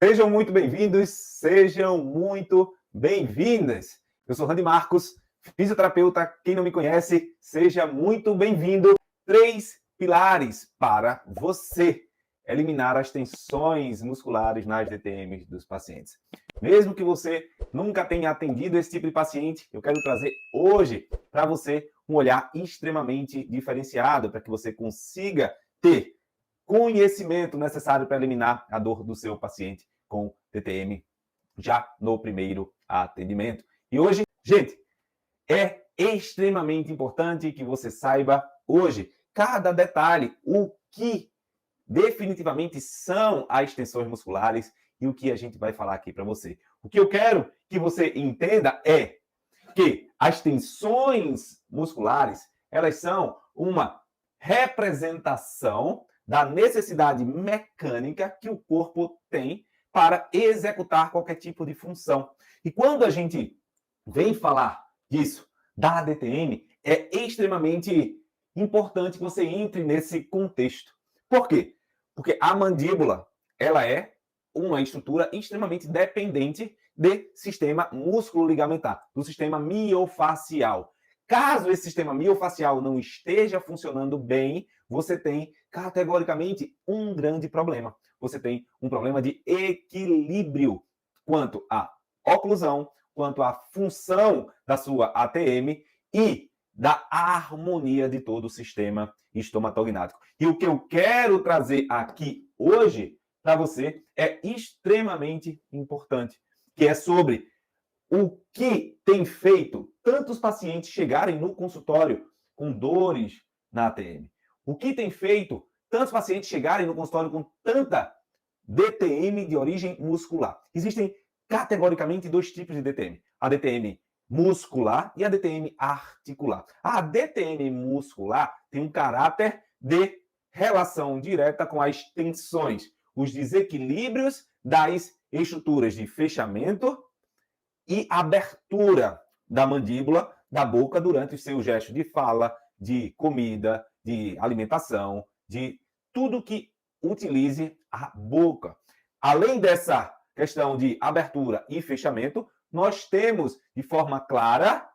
Sejam muito bem-vindos, sejam muito bem-vindas. Eu sou Randy Marcos, fisioterapeuta. Quem não me conhece, seja muito bem-vindo. 3 pilares para você eliminar as tensões musculares nas DTMs dos pacientes. Mesmo que você nunca tenha atendido esse tipo de paciente, eu quero trazer hoje para você um olhar extremamente diferenciado para que você consiga ter conhecimento necessário para eliminar a dor do seu paciente com TTM já no primeiro atendimento. E hoje, gente, é extremamente importante que você saiba hoje cada detalhe, o que definitivamente são as tensões musculares e o que a gente vai falar aqui para você. O que eu quero que você entenda é que as tensões musculares, elas são uma representação da necessidade mecânica que o corpo tem para executar qualquer tipo de função. E quando a gente vem falar disso, da DTM, é extremamente importante que você entre nesse contexto. Por quê? Porque a mandíbula, ela é uma estrutura extremamente dependente de sistema músculo-ligamentar, do sistema miofacial. Caso esse sistema miofacial não esteja funcionando bem, você tem categoricamente um grande problema. Você tem um problema de equilíbrio quanto à oclusão, quanto à função da sua ATM e da harmonia de todo o sistema estomatognático. E o que eu quero trazer aqui hoje para você é extremamente importante, que é sobre o que tem feito tantos pacientes chegarem no consultório com dores na ATM. O que tem feito tantos pacientes chegarem no consultório com tanta DTM de origem muscular. Existem categoricamente dois tipos de DTM. A DTM muscular e a DTM articular. A DTM muscular tem um caráter de relação direta com as tensões, os desequilíbrios das estruturas de fechamento e abertura da mandíbula, da boca, durante os seus gestos de fala, de comida, de alimentação, de tudo que utilize a boca. Além dessa questão de abertura e fechamento, nós temos, de forma clara,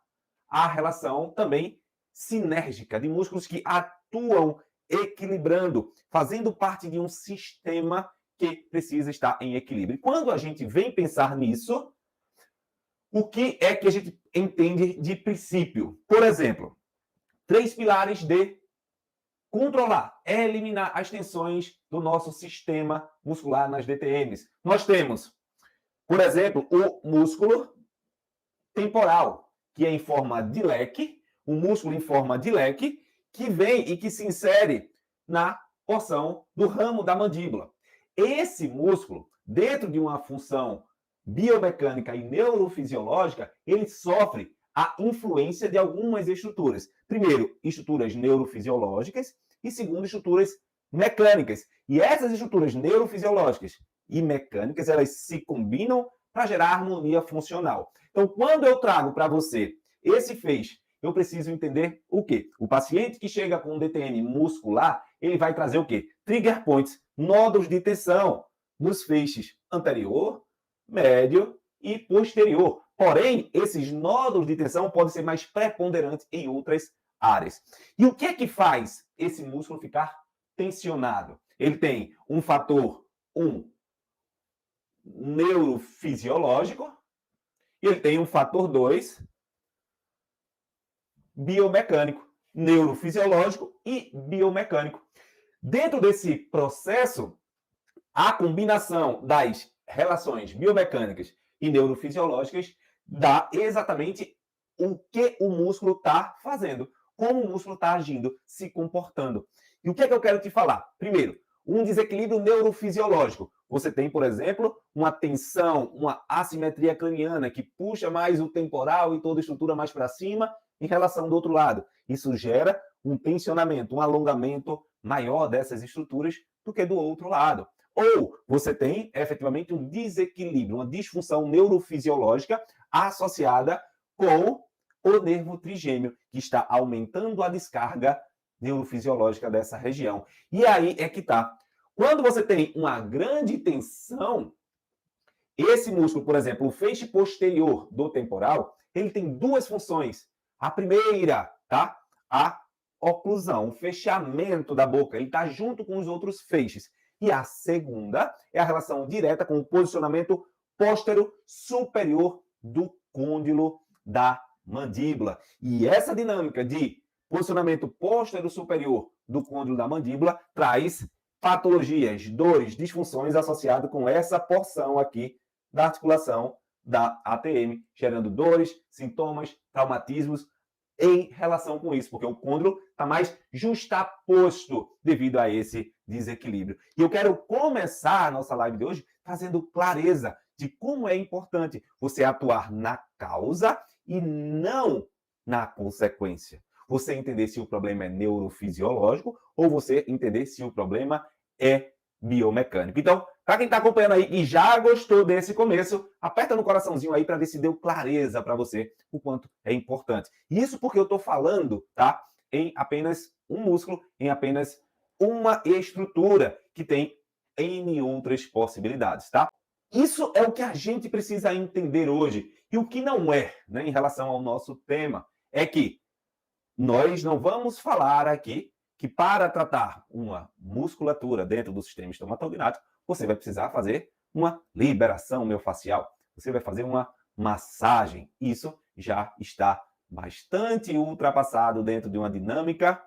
a relação também sinérgica de músculos que atuam equilibrando, fazendo parte de um sistema que precisa estar em equilíbrio. E quando a gente vem pensar nisso, o que é que a gente entende de princípio? Por exemplo, 3 pilares de controlar, eliminar as tensões do nosso sistema muscular nas DTMs. Nós temos, por exemplo, o músculo temporal, que é em forma de leque, um músculo em forma de leque, que vem e que se insere na porção do ramo da mandíbula. Esse músculo, dentro de uma função biomecânica e neurofisiológica, ele sofre a influência de algumas estruturas. Primeiro, estruturas neurofisiológicas e segundo, estruturas mecânicas. E essas estruturas neurofisiológicas e mecânicas, elas se combinam para gerar harmonia funcional. Então, quando eu trago para você esse feixe, eu preciso entender o quê? O paciente que chega com DTM muscular, ele vai trazer o quê? Trigger points, nódulos de tensão nos feixes anterior, médio e posterior. Porém, esses nódulos de tensão podem ser mais preponderantes em outras áreas. E o que é que faz esse músculo ficar tensionado? Ele tem um fator 1 neurofisiológico e ele tem um fator 2 biomecânico, neurofisiológico e biomecânico. Dentro desse processo, a combinação das relações biomecânicas e neurofisiológicas dá exatamente o que o músculo está fazendo, como o músculo está agindo, se comportando. E o que é que eu quero te falar? Primeiro, um desequilíbrio neurofisiológico. Você tem, por exemplo, uma tensão, uma assimetria craniana que puxa mais o temporal e toda a estrutura mais para cima em relação do outro lado. Isso gera um tensionamento, um alongamento maior dessas estruturas do que do outro lado. Ou você tem efetivamente um desequilíbrio, uma disfunção neurofisiológica associada com o nervo trigêmeo, que está aumentando a descarga neurofisiológica dessa região. E aí é que está. Quando você tem uma grande tensão Esse músculo, por exemplo, o feixe posterior do temporal, ele tem duas funções. A primeira, tá? A oclusão, o fechamento da boca. Ele está junto com os outros feixes. E a segunda é a relação direta com o posicionamento póstero superior do côndilo da mandíbula. E essa dinâmica de posicionamento póstero superior do côndilo da mandíbula traz patologias, dores, disfunções associadas com essa porção aqui da articulação da ATM, gerando dores, sintomas, traumatismos em relação com isso, porque o côndilo está mais justaposto devido a esse desequilíbrio. E eu quero começar a nossa live de hoje trazendo clareza de como é importante você atuar na causa e não na consequência. Você entender se o problema é neurofisiológico ou você entender se o problema é biomecânico. Então, para quem está acompanhando aí e já gostou desse começo, aperta no coraçãozinho aí para ver se deu clareza para você o quanto é importante. Isso porque eu estou falando, tá? Em apenas um músculo, em apenas uma estrutura que tem N outras possibilidades, tá? Isso é o que a gente precisa entender hoje. E o que não é, né, em relação ao nosso tema, é que nós não vamos falar aqui que para tratar uma musculatura dentro do sistema estomatognático, você vai precisar fazer uma liberação miofascial. Você vai fazer uma massagem. Isso já está bastante ultrapassado dentro de uma dinâmica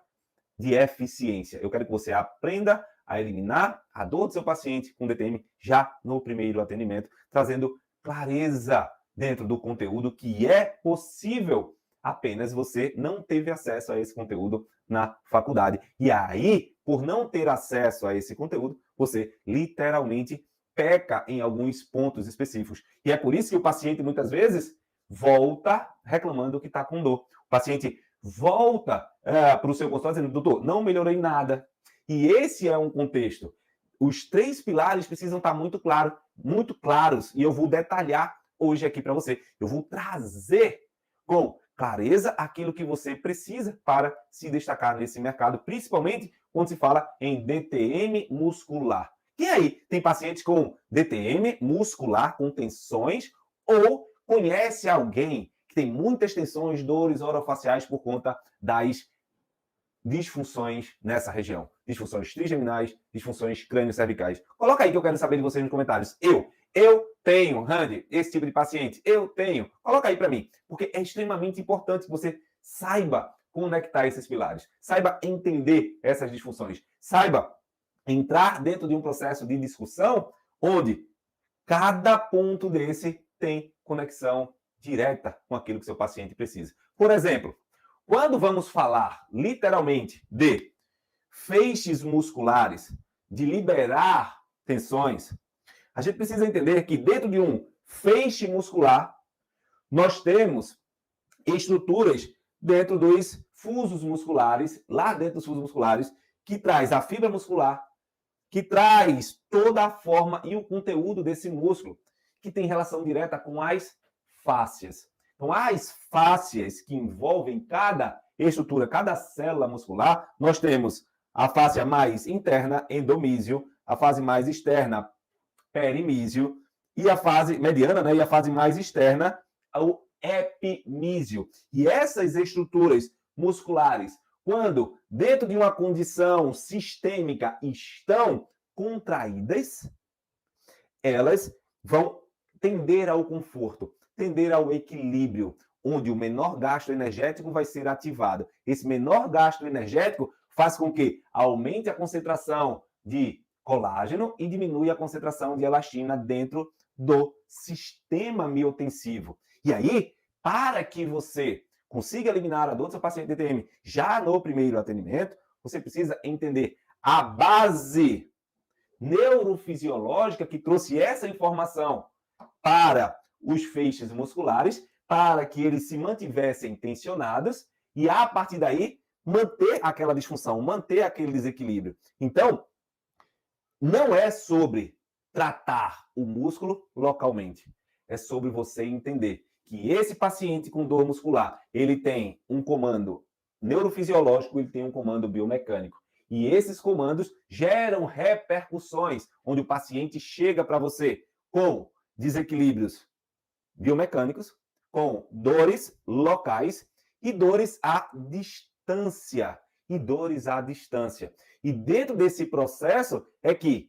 de eficiência. Eu quero que você aprenda a eliminar a dor do seu paciente com DTM já no primeiro atendimento, trazendo clareza dentro do conteúdo que é possível, apenas você não teve acesso a esse conteúdo na faculdade. E aí, por não ter acesso a esse conteúdo, você literalmente peca em alguns pontos específicos. E é por isso que o paciente, muitas vezes, volta reclamando que está com dor. O paciente volta para o seu consultório dizendo, doutor, não melhorei nada. E esse é um contexto. Os 3 pilares precisam estar muito claros, e eu vou detalhar hoje aqui para você. Eu vou trazer com clareza aquilo que você precisa para se destacar nesse mercado, principalmente quando se fala em DTM muscular. E aí, tem pacientes com DTM muscular, com tensões, ou conhece alguém que tem muitas tensões, dores orofaciais por conta das disfunções nessa região. Disfunções trigeminais, disfunções crânio-cervicais. Coloca aí que eu quero saber de vocês nos comentários. Eu tenho, Randy, esse tipo de paciente. Eu tenho. Coloca aí para mim. Porque é extremamente importante que você saiba conectar esses pilares. Saiba entender essas disfunções. Saiba entrar dentro de um processo de discussão onde cada ponto desse tem conexão direta com aquilo que seu paciente precisa. Por exemplo, quando vamos falar literalmente de feixes musculares, de liberar tensões, a gente precisa entender que dentro de um feixe muscular, nós temos estruturas dentro dos fusos musculares, lá dentro dos fusos musculares, que traz a fibra muscular, que traz toda a forma e o conteúdo desse músculo, que tem relação direta com as fáscias. Então, as fáscias que envolvem cada estrutura, cada célula muscular, nós temos a fáscia mais interna, endomísio, a fase mais externa, perimísio, e a fase mediana, né, e a fase mais externa, o epimísio. E essas estruturas musculares, quando dentro de uma condição sistêmica estão contraídas, elas vão tender ao conforto, tender ao equilíbrio, onde o menor gasto energético vai ser ativado. Esse menor gasto energético faz com que aumente a concentração de colágeno e diminui a concentração de elastina dentro do sistema miotensivo. E aí, para que você consiga eliminar a dor do seu paciente DTM já no primeiro atendimento, você precisa entender a base neurofisiológica que trouxe essa informação para os feixes musculares, para que eles se mantivessem tensionados e, a partir daí, manter aquela disfunção, manter aquele desequilíbrio. Então, não é sobre tratar o músculo localmente. É sobre você entender que esse paciente com dor muscular, ele tem um comando neurofisiológico, ele tem um comando biomecânico. E esses comandos geram repercussões, onde o paciente chega para você com desequilíbrios biomecânicos com dores locais e dores à distância. E dores à distância. E dentro desse processo é que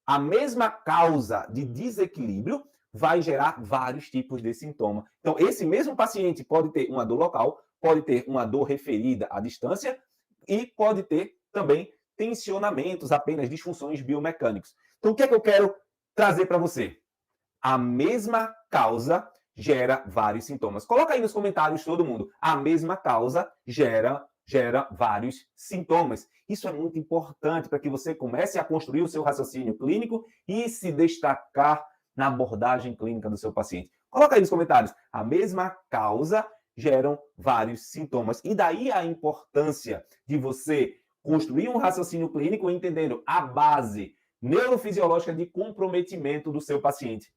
a mesma causa de desequilíbrio vai gerar vários tipos de sintoma. Então, esse mesmo paciente pode ter uma dor local, pode ter uma dor referida à distância e pode ter também tensionamentos, apenas disfunções biomecânicas. Então, o que é que eu quero trazer para você? A mesma causa gera vários sintomas. Coloca aí nos comentários todo mundo. A mesma causa gera vários sintomas. Isso é muito importante para que você comece a construir o seu raciocínio clínico e se destacar na abordagem clínica do seu paciente. Coloca aí nos comentários. A mesma causa geram vários sintomas. E daí a importância de você construir um raciocínio clínico entendendo a base neurofisiológica de comprometimento do seu paciente.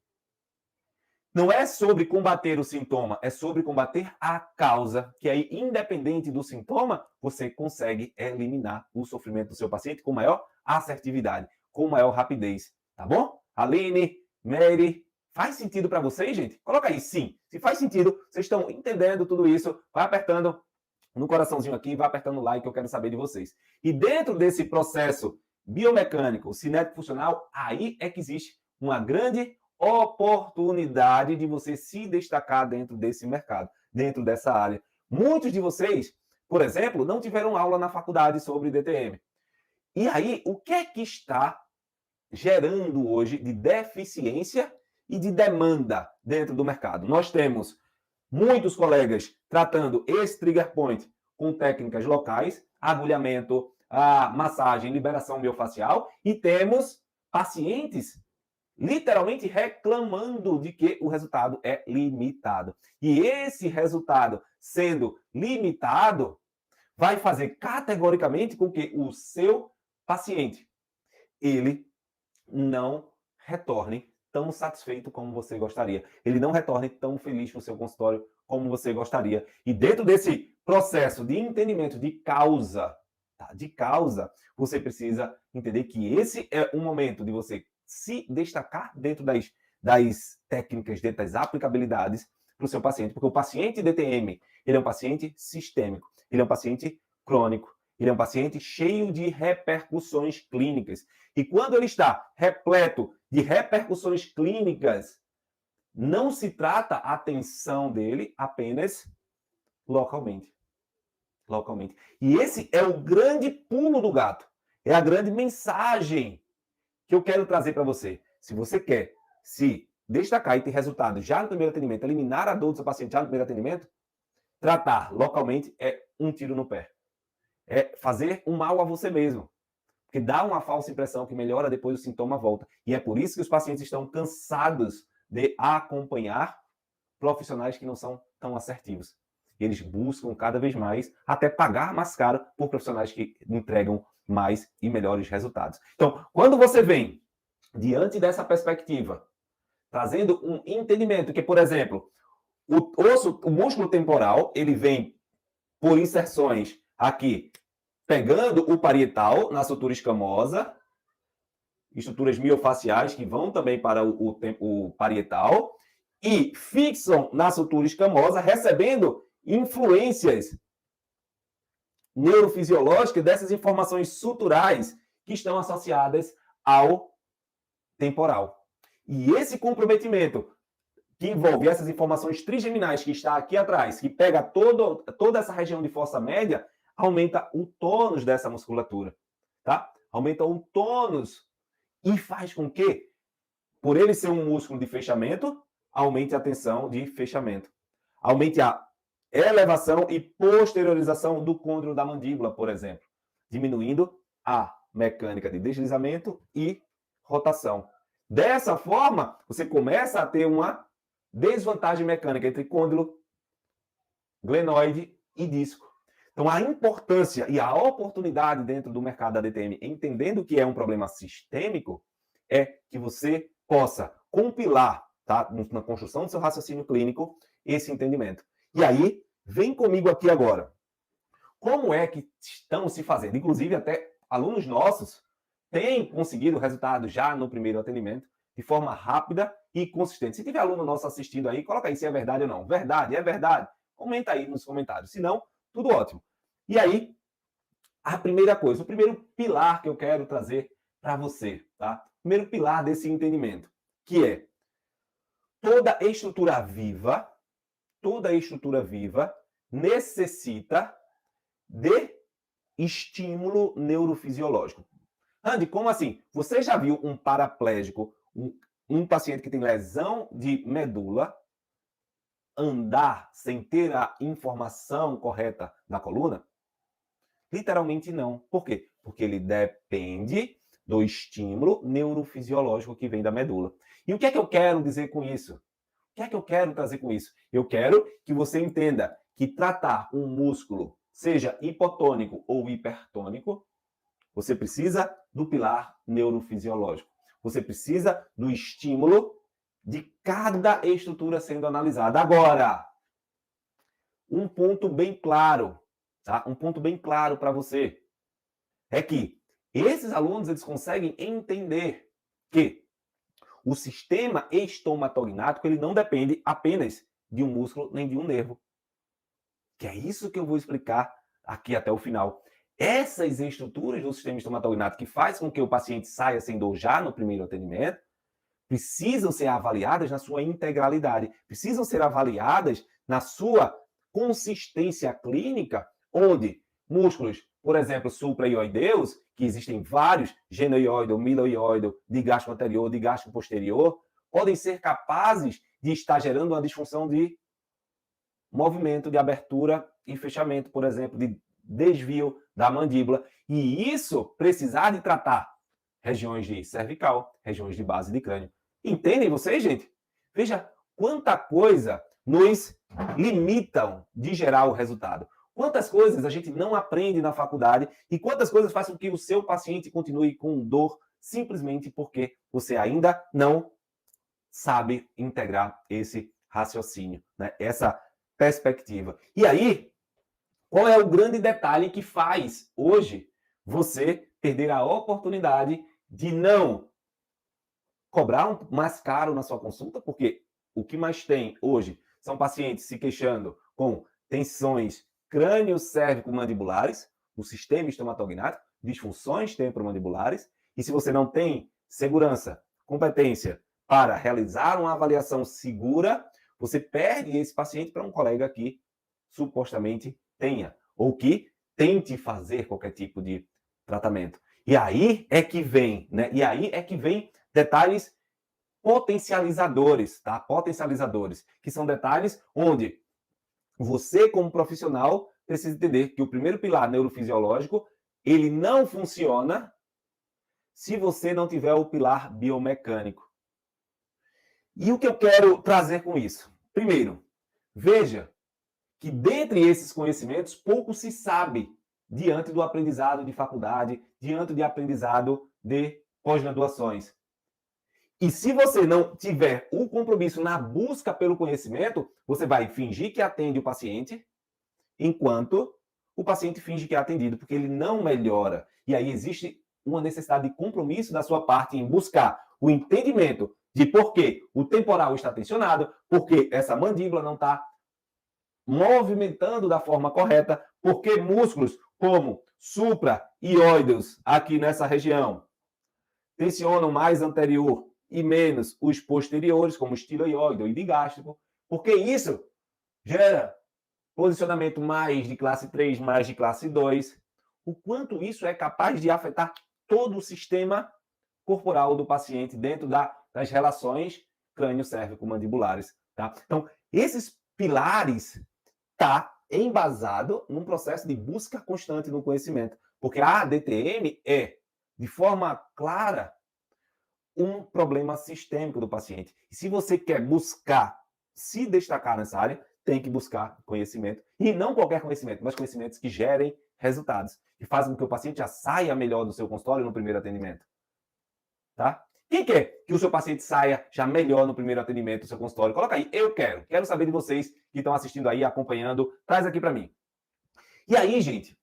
Não é sobre combater o sintoma, é sobre combater a causa, que aí, independente do sintoma, você consegue eliminar o sofrimento do seu paciente com maior assertividade, com maior rapidez, tá bom? Aline, Mary, faz sentido para vocês, gente? Coloca aí, sim. Se faz sentido, vocês estão entendendo tudo isso, vai apertando no coraçãozinho aqui, vai apertando o like, que eu quero saber de vocês. E dentro desse processo biomecânico, cinético funcional, aí é que existe uma grande oportunidade de você se destacar dentro desse mercado, dentro dessa área. Muitos de vocês, por exemplo, não tiveram aula na faculdade sobre DTM. E aí, o que é que está gerando hoje de deficiência e de demanda dentro do mercado? Nós temos muitos colegas tratando esse trigger point com técnicas locais, agulhamento, massagem, liberação miofascial, e temos pacientes literalmente reclamando de que o resultado é limitado. E esse resultado sendo limitado vai fazer categoricamente com que o seu paciente ele não retorne tão satisfeito como você gostaria. Ele não retorne tão feliz no seu consultório como você gostaria. E dentro desse processo de entendimento de causa, tá? De causa, você precisa entender que esse é um momento de você se destacar dentro das técnicas, dentro das aplicabilidades para o seu paciente. Porque o paciente DTM, ele é um paciente sistêmico, ele é um paciente crônico, ele é um paciente cheio de repercussões clínicas. E quando ele está repleto de repercussões clínicas, não se trata a atenção dele apenas localmente. Localmente. E esse é o grande pulo do gato. É a grande mensagem que eu quero trazer para você. Se você quer se destacar e ter resultado já no primeiro atendimento, eliminar a dor do seu paciente já no primeiro atendimento, tratar localmente é um tiro no pé. É fazer um mal a você mesmo. Porque dá uma falsa impressão que melhora, depois o sintoma volta. E é por isso que os pacientes estão cansados de acompanhar profissionais que não são tão assertivos. Eles buscam cada vez mais até pagar mais caro por profissionais que entregam mais e melhores resultados. Então, quando você vem diante dessa perspectiva, trazendo um entendimento que, por exemplo, o músculo temporal, ele vem por inserções aqui, pegando o parietal na sutura escamosa, estruturas miofaciais que vão também para o parietal, e fixam na sutura escamosa, recebendo influências neurofisiológicas dessas informações suturais que estão associadas ao temporal. E esse comprometimento que envolve essas informações trigeminais que está aqui atrás, que pega toda essa região de força média, aumenta o tônus dessa musculatura, tá? Aumenta o tônus e faz com que, por ele ser um músculo de fechamento, aumente a tensão de fechamento. Aumente a elevação e posteriorização do côndilo da mandíbula, por exemplo, diminuindo a mecânica de deslizamento e rotação. Dessa forma, você começa a ter uma desvantagem mecânica entre côndilo, glenoide e disco. Então, a importância e a oportunidade dentro do mercado da DTM, entendendo que é um problema sistêmico, é que você possa compilar, tá, na construção do seu raciocínio clínico, esse entendimento. E aí, vem comigo aqui agora. Como é que estão se fazendo? Inclusive, até alunos nossos têm conseguido resultado já no primeiro atendimento, de forma rápida e consistente. Se tiver aluno nosso assistindo aí, coloca aí se é verdade ou não. Verdade, é verdade. Comenta aí nos comentários. Se não, tudo ótimo. E aí, a primeira coisa, o primeiro pilar que eu quero trazer para você, tá? O primeiro pilar desse entendimento, que é toda estrutura viva necessita de estímulo neurofisiológico. Andy, como assim? Você já viu um paraplégico, um paciente que tem lesão de medula, andar sem ter a informação correta da coluna? Literalmente não. Por quê? Porque ele depende do estímulo neurofisiológico que vem da medula. E o que é que eu quero dizer com isso? O que é que eu quero trazer com isso? Eu quero que você entenda que tratar um músculo, seja hipotônico ou hipertônico, você precisa do pilar neurofisiológico. Você precisa do estímulo de cada estrutura sendo analisada. Agora, um ponto bem claro, tá? Um ponto bem claro para você é que esses alunos eles conseguem entender que o sistema estomatognático ele não depende apenas de um músculo nem de um nervo. Que é isso que eu vou explicar aqui até o final. Essas estruturas do sistema estomatognático que faz com que o paciente saia sem dor já no primeiro atendimento, precisam ser avaliadas na sua integralidade, precisam ser avaliadas na sua consistência clínica, onde músculos, por exemplo, supraioideus, que existem vários, genoioide, miloioide, digástrico anterior, digástrico posterior, podem ser capazes de estar gerando uma disfunção de movimento, de abertura e fechamento, por exemplo, de desvio da mandíbula. E isso precisar de tratar regiões de cervical, regiões de base de crânio. Entendem vocês, gente? Veja quanta coisa nos limitam de gerar o resultado. Quantas coisas a gente não aprende na faculdade e quantas coisas fazem com que o seu paciente continue com dor simplesmente porque você ainda não sabe integrar esse raciocínio, né? Essa perspectiva. E aí, qual é o grande detalhe que faz hoje você perder a oportunidade de não cobrar mais caro na sua consulta? Porque o que mais tem hoje são pacientes se queixando com tensões crânio-cérvico-mandibulares, o sistema estomatognático, disfunções temporomandibulares, e se você não tem segurança, competência para realizar uma avaliação segura, você perde esse paciente para um colega que supostamente tenha, ou que tente fazer qualquer tipo de tratamento. E aí é que vem, né? E aí é que vem detalhes potencializadores, tá? Potencializadores, que são detalhes onde você, como profissional, precisa entender que o primeiro pilar neurofisiológico, ele não funciona se você não tiver o pilar biomecânico. E o que eu quero trazer com isso? Primeiro, veja que dentre esses conhecimentos, pouco se sabe diante do aprendizado de faculdade, diante de aprendizado de pós-graduações. E se você não tiver o compromisso na busca pelo conhecimento, você vai fingir que atende o paciente, enquanto o paciente finge que é atendido, porque ele não melhora. E aí existe uma necessidade de compromisso da sua parte em buscar o entendimento de por que o temporal está tensionado, por que essa mandíbula não está movimentando da forma correta, porque músculos como supraioideus, aqui nessa região, tensionam mais anterior e menos os posteriores, como estiloioide ou digástrico, porque isso gera posicionamento mais de classe 3, mais de classe 2. O quanto isso é capaz de afetar todo o sistema corporal do paciente dentro das relações crânio-cérvico-mandibulares. Tá? Então, esses pilares está embasado num processo de busca constante do conhecimento. Porque a DTM é, de forma clara, um problema sistêmico do paciente. E se você quer buscar se destacar nessa área, tem que buscar conhecimento. E não qualquer conhecimento, mas conhecimentos que gerem resultados. Que fazem com que o paciente já saia melhor do seu consultório no primeiro atendimento. Tá? Quem quer que o seu paciente saia já melhor no primeiro atendimento do seu consultório? Coloca aí, eu quero. Quero saber de vocês que estão assistindo aí, acompanhando. Traz aqui para mim. E aí, gente,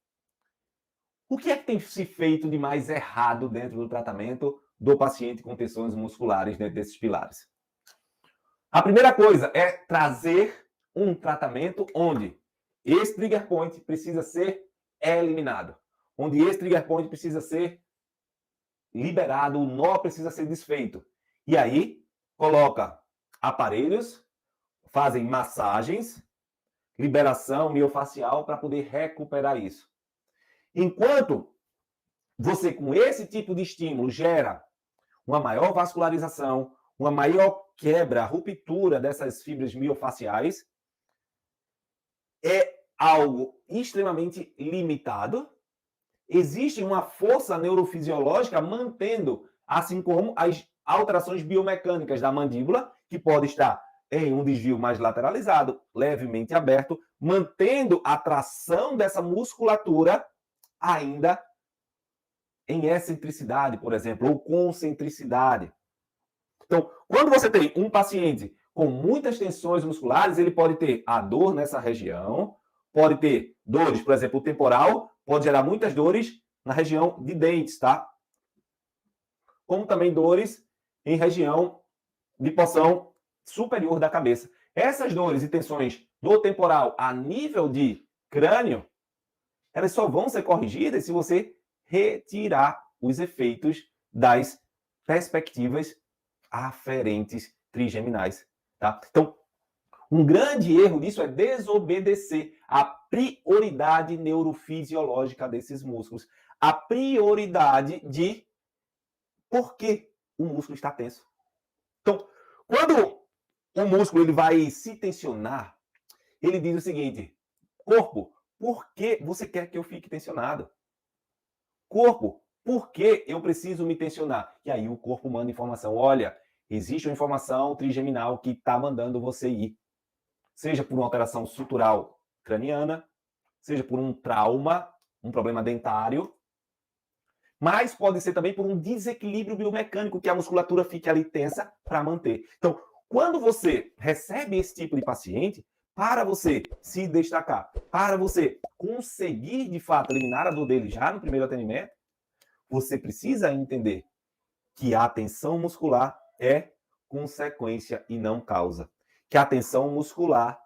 o que é que tem se feito de mais errado dentro do tratamento do paciente com tensões musculares dentro desses pilares? A primeira coisa é trazer um tratamento onde esse trigger point precisa ser eliminado, onde esse trigger point precisa ser liberado, o nó precisa ser desfeito. E aí, coloca aparelhos, fazem massagens, liberação miofacial para poder recuperar isso. Enquanto você, com esse tipo de estímulo, gera uma maior vascularização, uma maior quebra, ruptura dessas fibras miofaciais, é algo extremamente limitado. Existe uma força neurofisiológica mantendo, assim como as alterações biomecânicas da mandíbula, que pode estar em um desvio mais lateralizado, levemente aberto, mantendo a tração dessa musculatura ainda em excentricidade, por exemplo, ou concentricidade. Então, quando você tem um paciente com muitas tensões musculares, ele pode ter a dor nessa região, pode ter dores, por exemplo, o temporal, pode gerar muitas dores na região de dentes, tá? Como também dores em região de porção superior da cabeça. Essas dores e tensões do temporal a nível de crânio, elas só vão ser corrigidas se você retirar os efeitos das perspectivas aferentes trigeminais, tá? Então, um grande erro disso é desobedecer a prioridade neurofisiológica desses músculos. A prioridade de por que o músculo está tenso. Então, quando o músculo ele vai se tensionar, ele diz o seguinte: corpo, por que você quer que eu fique tensionado? Corpo, por que eu preciso me tensionar? E aí o corpo manda informação. Olha, existe uma informação trigeminal que está mandando você ir. Seja por uma alteração sutural craniana, seja por um trauma, um problema dentário, mas pode ser também por um desequilíbrio biomecânico, que a musculatura fique ali tensa para manter. Então, quando você recebe esse tipo de paciente, para você se destacar, para você conseguir, de fato, eliminar a dor dele já no primeiro atendimento, você precisa entender que a tensão muscular é consequência e não causa. Que a tensão muscular,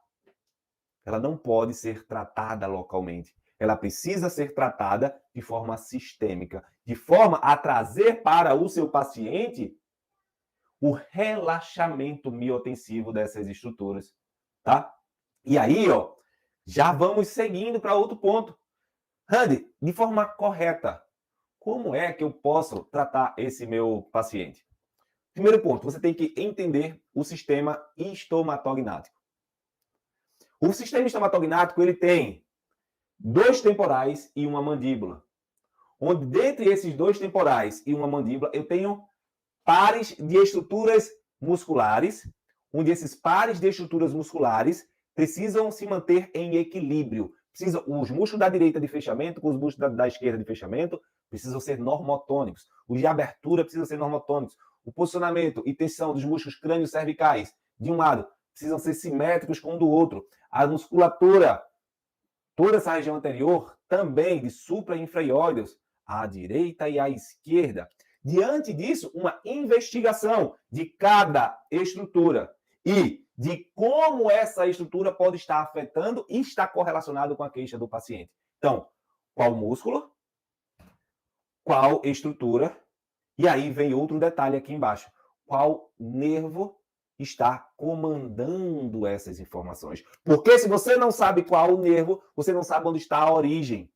ela não pode ser tratada localmente. Ela precisa ser tratada de forma sistêmica, de forma a trazer para o seu paciente o relaxamento miotensivo dessas estruturas, tá? E aí, ó, já vamos seguindo para outro ponto. Randy, de forma correta, como é que eu posso tratar esse meu paciente? Primeiro ponto, você tem que entender o sistema estomatognático. O sistema estomatognático, ele tem 2 temporais e uma mandíbula. Onde, dentre esses 2 temporais e uma mandíbula, eu tenho pares de estruturas musculares, onde esses pares de estruturas musculares precisam se manter em equilíbrio. Os músculos da direita de fechamento com os músculos da esquerda de fechamento precisam ser normotônicos. Os de abertura precisam ser normotônicos. O posicionamento e tensão dos músculos crânio-cervicais, de um lado, precisam ser simétricos com o do outro. A musculatura, toda essa região anterior, também de supra e infraóideos, à direita e à esquerda. Diante disso, uma investigação de cada estrutura e de como essa estrutura pode estar afetando e está correlacionado com a queixa do paciente. Então, qual músculo? Qual estrutura? E aí vem outro detalhe aqui embaixo. Qual nervo está comandando essas informações? Porque se você não sabe qual o nervo, você não sabe onde está a origem.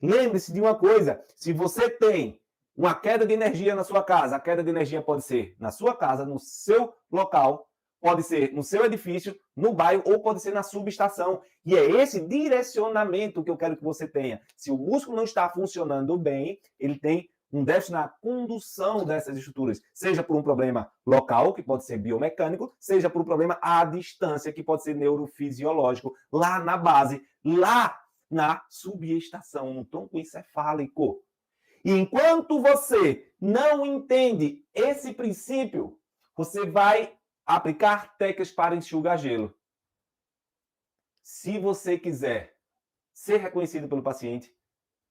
Lembre-se de uma coisa, se você tem uma queda de energia na sua casa, a queda de energia pode ser na sua casa, no seu local, pode ser no seu edifício, no bairro ou pode ser na subestação. E é esse direcionamento que eu quero que você tenha. Se o músculo não está funcionando bem, ele tem um déficit na condução dessas estruturas, seja por um problema local, que pode ser biomecânico, seja por um problema à distância, que pode ser neurofisiológico, lá na base, lá na subestação, no tronco encefálico. E enquanto você não entende esse princípio, você vai aplicar técnicas para enxugar gelo. Se você quiser ser reconhecido pelo paciente,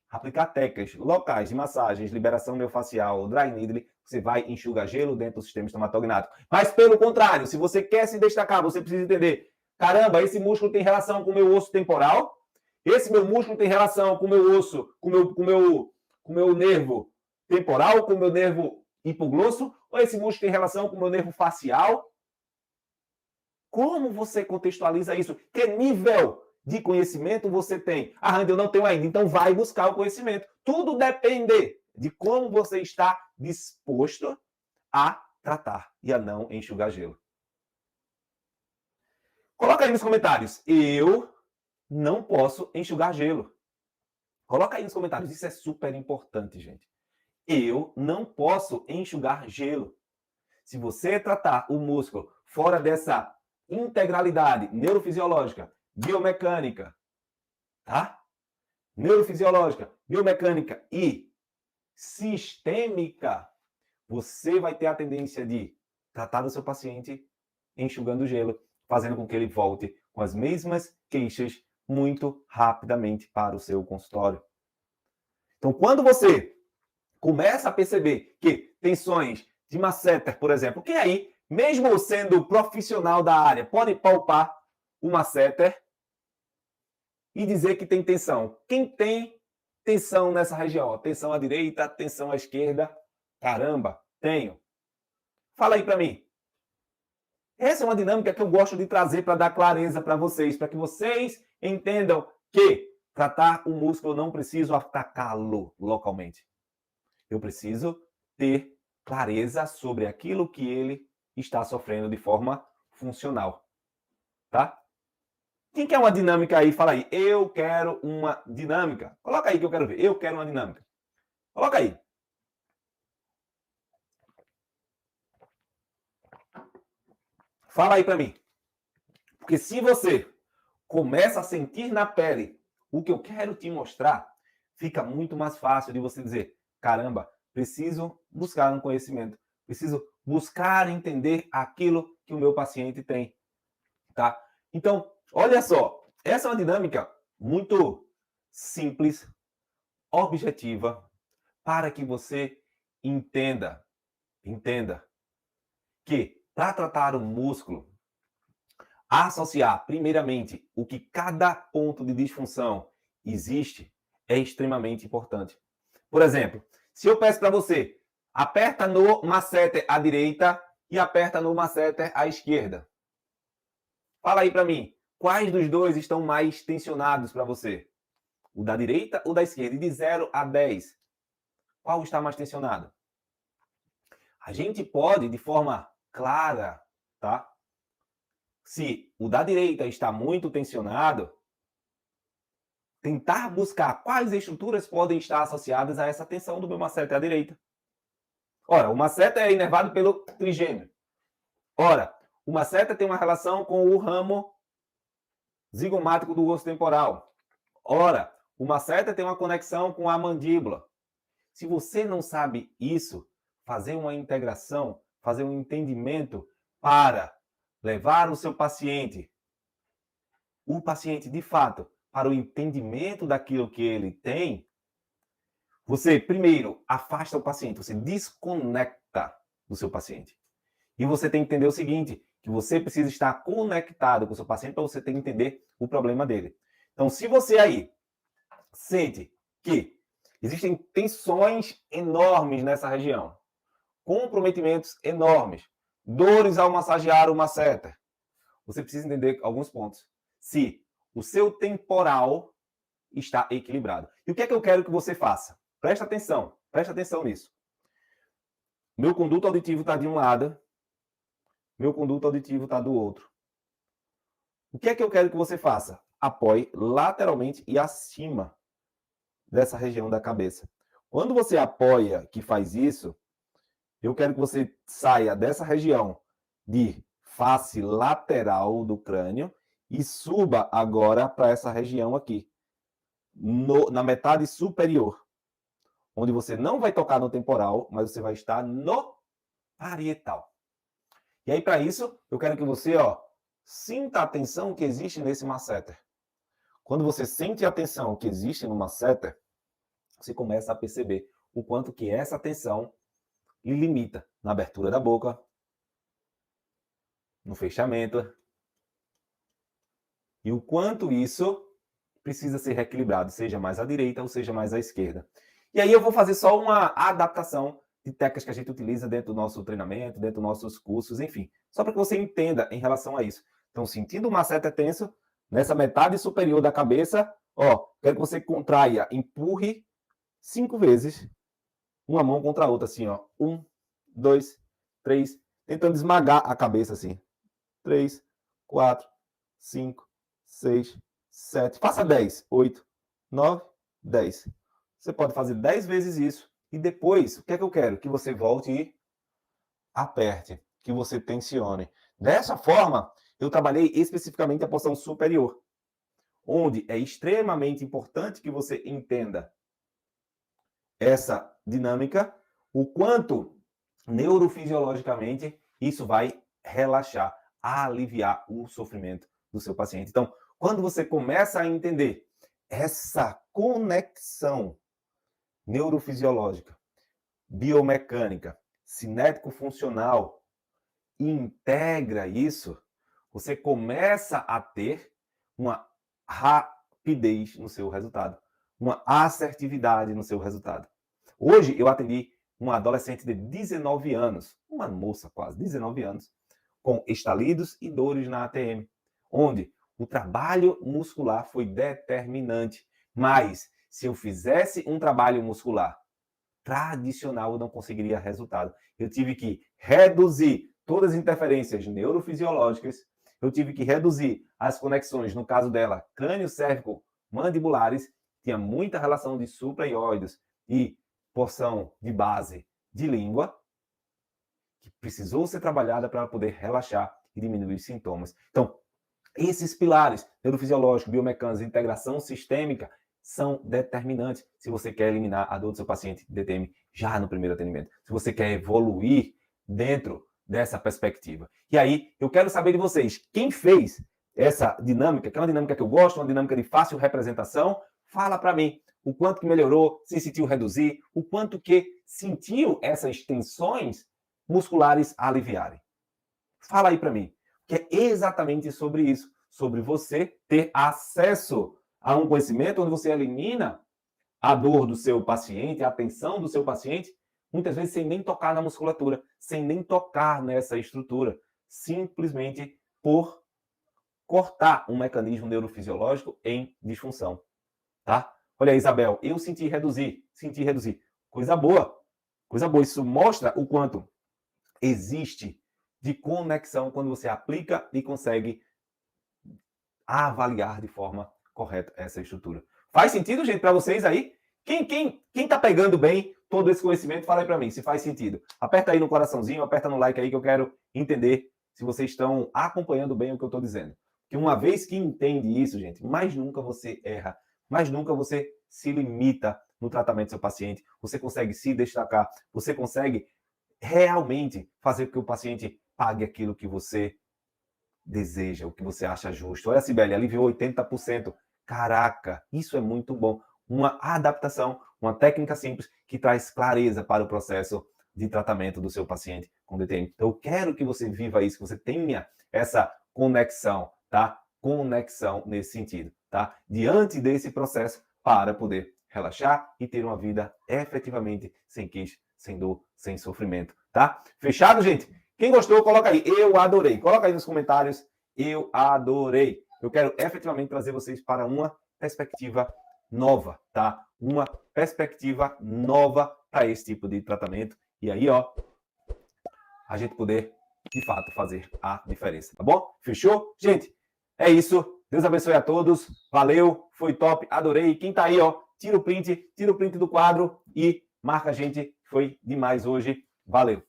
aplicar técnicas locais de massagens, liberação miofascial, dry needling, você vai enxugar gelo dentro do sistema estomatognático. Mas, pelo contrário, se você quer se destacar, você precisa entender, caramba, esse músculo tem relação com o meu osso temporal, esse meu músculo tem relação com o meu osso, com o meu nervo temporal, com o meu nervo hipoglosso, ou esse músculo tem relação com o meu nervo facial? Como você contextualiza isso? Que nível de conhecimento você tem? Ah, Randy, eu não tenho ainda. Então vai buscar o conhecimento. Tudo depende de como você está disposto a tratar e a não enxugar gelo. Coloca aí nos comentários. Eu não posso enxugar gelo. Coloca aí nos comentários. Isso é super importante, gente. Eu não posso enxugar gelo. Se você tratar o músculo fora dessa integralidade neurofisiológica, biomecânica, tá? Neurofisiológica, biomecânica e sistêmica, você vai ter a tendência de tratar o seu paciente enxugando gelo, fazendo com que ele volte com as mesmas queixas muito rapidamente para o seu consultório. Então, quando você começa a perceber que tensões de masseter, por exemplo, que aí, mesmo sendo profissional da área, pode palpar o masseter e dizer que tem tensão. Quem tem tensão nessa região? Tensão à direita, tensão à esquerda? Caramba, tenho. Fala aí para mim. Essa é uma dinâmica que eu gosto de trazer para dar clareza para vocês, para que vocês entendam que tratar o músculo não preciso atacá-lo localmente. Eu preciso ter clareza sobre aquilo que ele está sofrendo de forma funcional. Tá? Quem quer uma dinâmica aí? Fala aí. Eu quero uma dinâmica. Coloca aí que eu quero ver. Eu quero uma dinâmica. Coloca aí. Fala aí para mim. Porque se você começa a sentir na pele o que eu quero te mostrar, fica muito mais fácil de você dizer, caramba, preciso buscar um conhecimento, preciso buscar entender aquilo que o meu paciente tem, tá? Então, olha só, essa é uma dinâmica muito simples, objetiva, para que você entenda que para tratar o músculo, associar primeiramente o que cada ponto de disfunção existe é extremamente importante. Por exemplo, se eu peço para você, aperta no masseter à direita e aperta no masseter à esquerda. Fala aí para mim, quais dos dois estão mais tensionados para você? O da direita ou da esquerda? E de 0 a 10, qual está mais tensionado? A gente pode, de forma clara, tá? Se o da direita está muito tensionado, tentar buscar quais estruturas podem estar associadas a essa tensão do meu masseter à direita. Ora, o masseter é inervado pelo trigêmeo. Ora, o masseter tem uma relação com o ramo zigomático do osso temporal. Ora, o masseter tem uma conexão com a mandíbula. Se você não sabe isso, fazer uma integração, fazer um entendimento para levar o seu paciente, o paciente de fato, para o entendimento daquilo que ele tem, você primeiro afasta o paciente, você desconecta do seu paciente. E você tem que entender o seguinte, que você precisa estar conectado com o seu paciente para você ter que entender o problema dele. Então, se você aí sente que existem tensões enormes nessa região, comprometimentos enormes, dores ao massagear o masseter, você precisa entender alguns pontos. Se o seu temporal está equilibrado. E o que é que eu quero que você faça? Presta atenção nisso. Meu conduto auditivo está de um lado, meu conduto auditivo está do outro. O que é que eu quero que você faça? Apoie lateralmente e acima dessa região da cabeça. Quando você apoia, que faz isso, eu quero que você saia dessa região de face lateral do crânio e suba agora para essa região aqui, na metade superior, onde você não vai tocar no temporal, mas você vai estar no parietal. E aí, para isso, eu quero que você sinta a tensão que existe nesse masseter. Quando você sente a tensão que existe no masseter, você começa a perceber o quanto que essa tensão lhe limita na abertura da boca, no fechamento, e o quanto isso precisa ser reequilibrado, seja mais à direita ou seja mais à esquerda. E aí eu vou fazer só uma adaptação de técnicas que a gente utiliza dentro do nosso treinamento, dentro dos nossos cursos, enfim, só para que você entenda em relação a isso. Então, sentindo o macete tenso, nessa metade superior da cabeça, quero que você contraia, empurre 5 vezes, uma mão contra a outra, assim, 1, 2, 3, tentando esmagar a cabeça, assim. 3, 4, 5, 6, 7, faça 10, 8, 9, 10. Você pode fazer 10 vezes isso e depois, o que é que eu quero? Que você volte e aperte, que você tensione. Dessa forma, eu trabalhei especificamente a porção superior, onde é extremamente importante que você entenda essa dinâmica, o quanto neurofisiologicamente isso vai relaxar, aliviar o sofrimento do seu paciente. Então, quando você começa a entender essa conexão neurofisiológica, biomecânica, cinético-funcional, e integra isso, você começa a ter uma rapidez no seu resultado, uma assertividade no seu resultado. Hoje eu atendi uma adolescente de 19 anos, uma moça quase, 19 anos, com estalidos e dores na ATM, onde o trabalho muscular foi determinante. Mas se eu fizesse um trabalho muscular tradicional, eu não conseguiria resultado. Eu tive que reduzir todas as interferências neurofisiológicas, eu tive que reduzir as conexões, no caso dela, crânio-cérvico-mandibulares, tinha muita relação de supraioides e porção de base de língua, que precisou ser trabalhada para poder relaxar e diminuir os sintomas. Então, esses pilares, neurofisiológico, biomecânico, integração sistêmica, são determinantes se você quer eliminar a dor do seu paciente DTM já no primeiro atendimento. Se você quer evoluir dentro dessa perspectiva. E aí, eu quero saber de vocês, quem fez essa dinâmica, que é uma dinâmica que eu gosto, uma dinâmica de fácil representação, fala para mim o quanto que melhorou, se sentiu reduzir, o quanto que sentiu essas tensões musculares aliviarem. Fala aí para mim, que é exatamente sobre isso, sobre você ter acesso a um conhecimento onde você elimina a dor do seu paciente, a tensão do seu paciente, muitas vezes sem nem tocar na musculatura, sem nem tocar nessa estrutura, simplesmente por cortar um mecanismo neurofisiológico em disfunção, tá? Olha aí, Isabel, eu senti reduzir. Coisa boa. Isso mostra o quanto existe de conexão quando você aplica e consegue avaliar de forma correta essa estrutura. Faz sentido, gente, para vocês aí? Quem tá pegando bem todo esse conhecimento, fala aí para mim se faz sentido. Aperta aí no coraçãozinho, aperta no like aí que eu quero entender se vocês estão acompanhando bem o que eu estou dizendo. Porque uma vez que entende isso, gente, mais nunca você erra, mais nunca você se limita no tratamento do seu paciente, você consegue se destacar, você consegue realmente fazer com que o paciente pague aquilo que você deseja, o que você acha justo. Olha, Sibeli, aliviou 80%. Caraca, isso é muito bom. Uma adaptação, uma técnica simples que traz clareza para o processo de tratamento do seu paciente com DTM. Então, eu quero que você viva isso, que você tenha essa conexão, tá? Conexão nesse sentido, tá? Diante desse processo, para poder relaxar e ter uma vida efetivamente sem queixa, sem dor, sem sofrimento, tá? Fechado, gente? Quem gostou, coloca aí. Eu adorei. Coloca aí nos comentários. Eu adorei. Eu quero efetivamente trazer vocês para uma perspectiva nova, tá? Uma perspectiva nova para esse tipo de tratamento. E aí, a gente poder, de fato, fazer a diferença, tá bom? Fechou? Gente, é isso. Deus abençoe a todos. Valeu, foi top, adorei. Quem tá aí, tira o print do quadro e marca a gente. Foi demais hoje. Valeu.